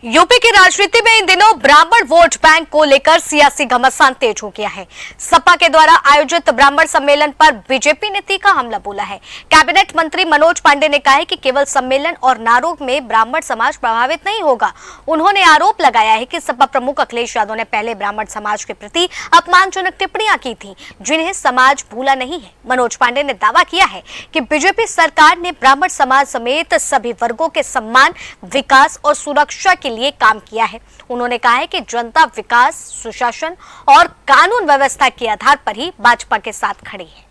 UP की राजनीति में इन दिनों ब्राह्मण वोट बैंक को लेकर सियासी घमासान तेज हो गया है। सपा के द्वारा आयोजित ब्राह्मण सम्मेलन पर बीजेपी ने तीखा हमला बोला है। कैबिनेट मंत्री मनोज पांडे ने कहा है कि केवल सम्मेलन और नारों में ब्राह्मण समाज प्रभावित नहीं होगा। उन्होंने आरोप लगाया है कि सपा प्रमुख अखिलेश यादव ने पहले ब्राह्मण समाज के प्रति अपमानजनक टिप्पणियां की थी, जिन्हें समाज भूला नहीं है। मनोज पांडे ने दावा किया है कि बीजेपी सरकार ने ब्राह्मण समाज समेत सभी वर्गों के सम्मान, विकास और सुरक्षा के लिए काम किया है। उन्होंने कहा है कि जनता विकास, सुशासन और कानून व्यवस्था के आधार पर ही भाजपा के साथ खड़ी है।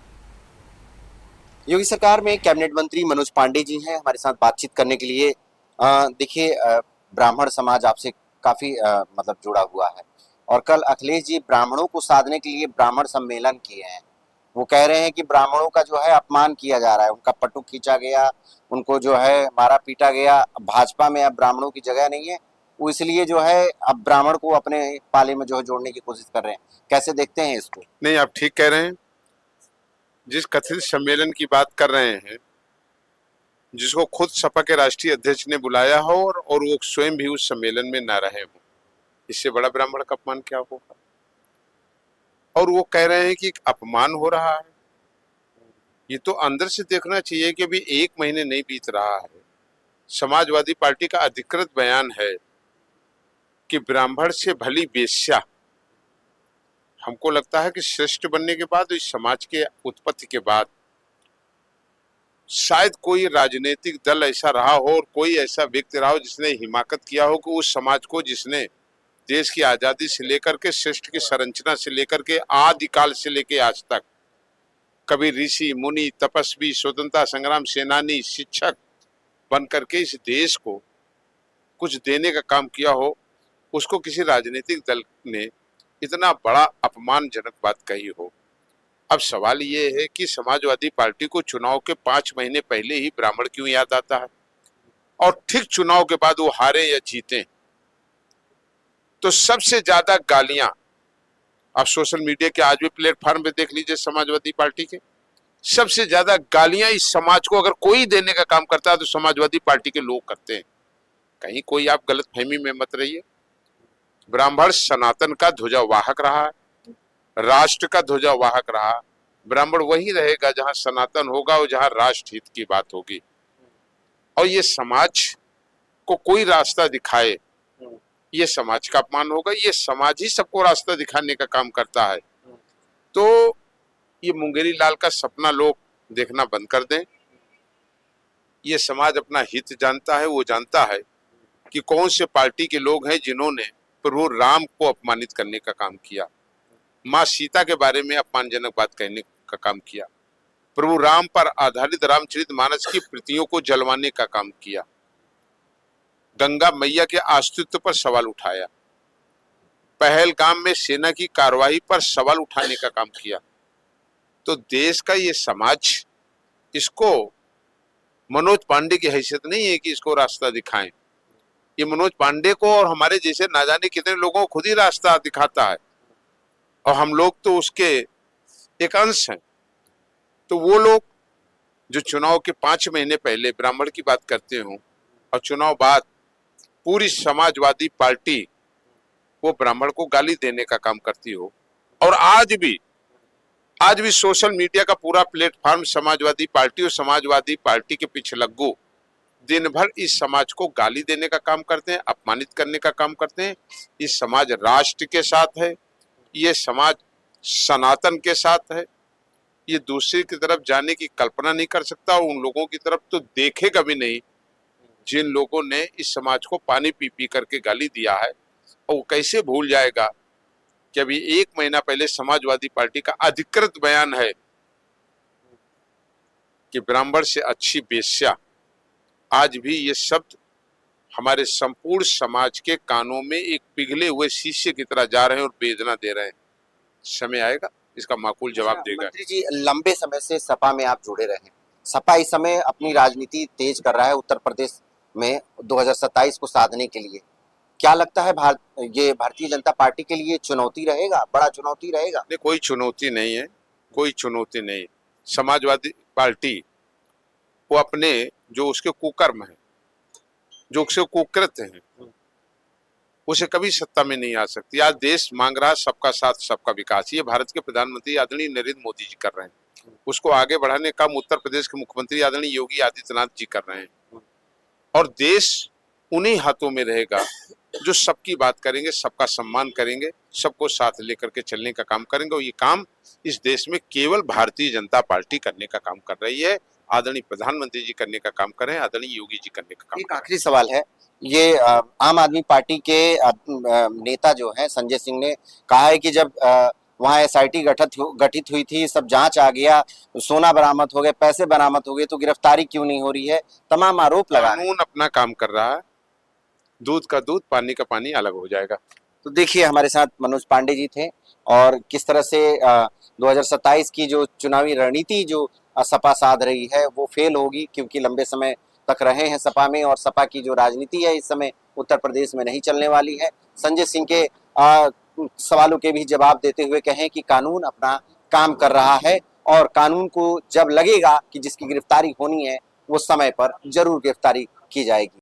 योगी सरकार में कैबिनेट मंत्री मनोज पांडे जी हैं हमारे साथ बातचीत करने के लिए। देखिए, ब्राह्मण समाज आपसे काफी मतलब जुड़ा हुआ है और कल अखिलेश जी ब्राह्मणों को साधने के लिए ब्राह्मण सम्मेलन किए हैं। वो कह रहे हैं कि ब्राह्मणों का जो है अपमान किया जा रहा है, उनका पट्टू खींचा गया, उनको जो है मारा पीटा गया। भाजपा में अब ब्राह्मणों की जगह नहीं है, वो इसलिए जो है अब ब्राह्मण को अपने पाले में जो है जोड़ने की कोशिश कर रहे हैं। कैसे देखते हैं इसको? नहीं, आप ठीक कह रहे हैं। जिस कथित सम्मेलन की बात कर रहे हैं, जिसको खुद सपा के राष्ट्रीय अध्यक्ष ने बुलाया हो और वो स्वयं भी उस सम्मेलन में ना रहे हो, इससे बड़ा ब्राह्मण का अपमान क्या होगा? और वो कह रहे हैं कि अपमान हो रहा है। ये तो अंदर से देखना चाहिए कि अभी 1 महीने नहीं बीत रहा है, समाजवादी पार्टी का अधिकृत बयान है कि ब्राह्मण से भली वेश्या। हमको लगता है कि श्रेष्ठ बनने के बाद, इस समाज के उत्पत्ति के बाद शायद कोई राजनीतिक दल ऐसा रहा हो और कोई ऐसा व्यक्ति रहा हो जिसने हिमाकत किया हो कि उस समाज को, जिसने देश की आजादी से लेकर के श्रेष्ठ की संरचना से लेकर के आदिकाल से लेकर आज तक कभी ऋषि मुनि, तपस्वी, स्वतंत्रता संग्राम सेनानी, शिक्षक बन करके इस देश को कुछ देने का काम किया हो, उसको किसी राजनीतिक दल ने इतना बड़ा अपमानजनक बात कही हो। अब सवाल ये है कि समाजवादी पार्टी को चुनाव के 5 महीने पहले ही ब्राह्मण क्यों याद आता है और ठीक चुनाव के बाद वो हारे या जीते तो सबसे ज्यादा गालियां आप सोशल मीडिया के आज भी प्लेटफॉर्म पे देख लीजिए। समाजवादी पार्टी के सबसे ज्यादा गालियां इस समाज को अगर कोई देने का काम करता है तो समाजवादी पार्टी के लोग करते हैं। कहीं कोई आप गलतफहमी में मत रहिए। ब्राह्मण सनातन का ध्वजावाहक रहा, राष्ट्र का ध्वजावाहक रहा। ब्राह्मण वही रहेगा जहां सनातन होगा और जहां राष्ट्र हित की बात होगी। और ये समाज को कोई रास्ता दिखाए, ये समाज का अपमान होगा। ये समाज ही सबको रास्ता दिखाने का काम करता है। तो ये मुंगेरी लाल का सपना लोग देखना बंद कर दें। ये समाज अपना हित जानता है। वो जानता है कि कौन से पार्टी के लोग हैं जिन्होंने प्रभु राम को अपमानित करने का काम किया, माँ सीता के बारे में अपमानजनक बात कहने का काम किया, प्रभु राम पर आधारित रामचरितमानस की प्रतियों को जलवाने का काम किया, गंगा मैया के अस्तित्व पर सवाल उठाया, पहलगाम में सेना की कार्रवाई पर सवाल उठाने का काम किया। तो देश का ये समाज, इसको मनोज पांडे की हैसियत नहीं है कि इसको रास्ता दिखाएं। ये मनोज पांडे को और हमारे जैसे ना जाने कितने लोगों को खुद ही रास्ता दिखाता है और हम लोग तो उसके एक अंश हैं। तो वो लोग जो चुनाव के 5 महीने पहले ब्राह्मण की बात करते हो और चुनाव बाद पूरी समाजवादी पार्टी वो ब्राह्मण को गाली देने का काम करती हो, और आज भी सोशल मीडिया का पूरा प्लेटफॉर्म समाजवादी पार्टी और समाजवादी पार्टी के पीछे लग्गू दिन भर इस समाज को गाली देने का काम करते हैं, अपमानित करने का काम करते हैं। इस समाज राष्ट्र के साथ है, ये समाज सनातन के साथ है। ये दूसरे की तरफ जाने की कल्पना नहीं कर सकता और उन लोगों की तरफ तो देखेगा भी नहीं जिन लोगों ने इस समाज को पानी पी पी करके गाली दिया है। और वो कैसे भूल जाएगा कि अभी 1 महीना पहले समाजवादी पार्टी का अधिकृत बयान है कि ब्राह्मण से अच्छी वेश्या। आज भी ये शब्द हमारे संपूर्ण समाज के कानों में एक पिघले हुए शीशे की तरह जा रहे हैं और वेदना दे रहे हैं। समय आएगा इसका माकूल जवाब देगा। मंत्री जी, लंबे समय से सपा में आप जुड़े रहे हैं। सपा इस समय अपनी राजनीति तेज कर रहा है उत्तर प्रदेश में 2027 को साधने के लिए। क्या लगता है ये भारतीय जनता पार्टी के लिए चुनौती रहेगा, बड़ा चुनौती रहेगा? नहीं, कोई चुनौती नहीं है, कोई चुनौती नहीं। समाजवादी पार्टी वो अपने जो उसके कुकर्म है, जो उसके कुकृत्य हैं, उसे कभी सत्ता में नहीं आ सकती। आज देश मांग रहा है सबका साथ सबका विकास, ये भारत के प्रधानमंत्री आदरणीय नरेंद्र मोदी जी कर रहे हैं। उसको आगे बढ़ाने का काम उत्तर प्रदेश के मुख्यमंत्री आदरणीय योगी आदित्यनाथ जी कर रहे हैं। और देश उन्हीं हाथों में रहेगा जो सबकी बात करेंगे, सबका सम्मान करेंगे, सबको साथ लेकर के चलने का काम करेंगे। और ये काम इस देश में केवल भारतीय जनता पार्टी करने का काम कर रही है, आदरणीय प्रधानमंत्री जी करने का काम कर रहे हैं, आदरणीय योगी जी करने का काम एक कर रहे हैं। आखिरी सवाल है, ये आम आदमी पार्टी के नेता जो हैं संजय सिंह ने कहा है कि जब वहाँ एसआईटी गठित हुई थी, सब जांच आ गया, सोना बरामद हो गया, पैसे बरामद हो गए, तो गिरफ्तारी क्यों नहीं हो रही है, तमाम आरोप लगा रहे हैं। कानून अपना काम कर रहा है, दूध का दूध पानी का पानी अलग हो जाएगा। तो देखिए हमारे साथ मनोज पांडे जी थे और किस तरह से 2027 की जो चुनावी रणनीति जो सपा साध रही है वो फेल होगी, क्योंकि लंबे समय तक रहे हैं सपा में और सपा की जो राजनीति है इस समय उत्तर प्रदेश में नहीं चलने वाली है। संजय सिंह के सवालों के भी जवाब देते हुए कहें कि कानून अपना काम कर रहा है और कानून को जब लगेगा कि जिसकी गिरफ्तारी होनी है वो समय पर जरूर गिरफ्तारी की जाएगी।